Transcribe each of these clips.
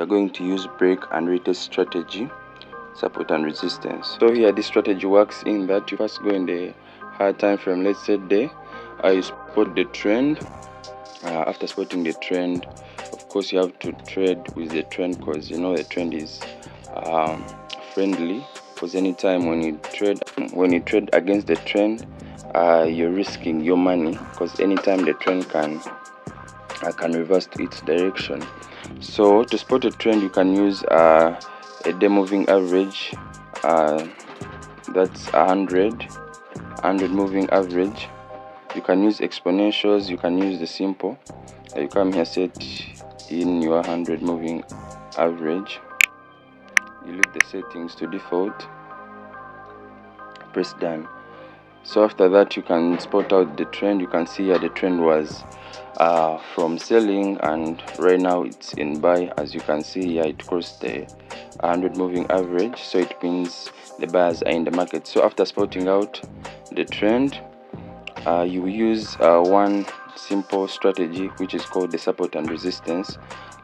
going to use break and retest strategy, support and resistance. So here this strategy works in that you first go in the higher time frame, let's say day. You spot the trend. After spotting the trend, of course you have to trade with the trend, because you know the trend is friendly. Because anytime when you trade against the trend, you're risking your money, because anytime the trend can reverse to its direction. So to spot a trend, you can use a day moving average, that's 100 moving average. You can use exponentials, you can use the simple. You come here, set in your 100 moving average, you leave the settings to default, press done. So after that, you can spot out the trend. You can see here the trend was from selling, and right now it's in buy. As you can see here, it crossed the 100 moving average, so it means the buyers are in the market. So after spotting out the trend, you use one simple strategy, which is called the support and resistance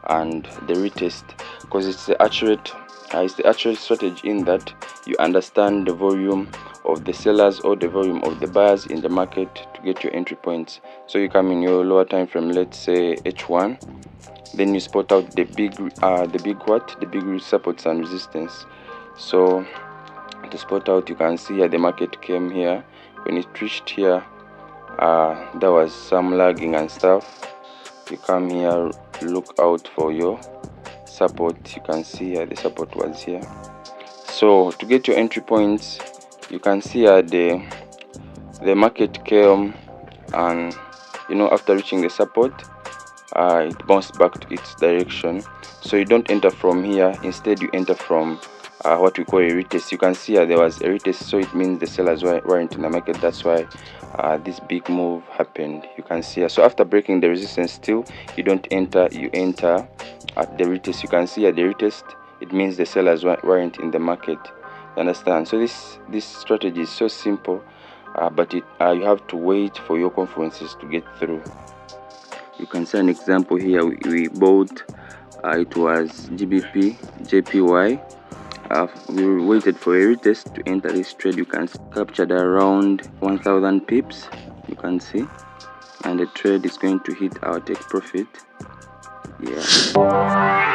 and the retest, because it's the accurate strategy in that you understand the volume of the sellers or the volume of the buyers in the market to get your entry points. So you come in your lower time frame, let's say H1, then you spot out the big supports and resistance. So to spot out, you can see here the market came here. When it reached here, there was some lagging and stuff. You come here, look out for your support. You can see here the support was here. So to get your entry points, you can see here the market came, and after reaching the support, it bounced back to its direction. So you don't enter from here, instead you enter from what we call a retest. You can see here there was a retest, so it means the sellers weren't in the market. That's why this big move happened. You can see here. So after breaking the resistance, still you don't enter, you enter at the retest. You can see here the retest, it means the sellers weren't in the market. You understand? So this strategy is so simple, but you have to wait for your confluences to get through. You can see an example here. We bought it was GBP JPY. We waited for a retest to enter this trade. You can capture around 1000 pips, you can see, and the trade is going to hit our take profit. Yeah.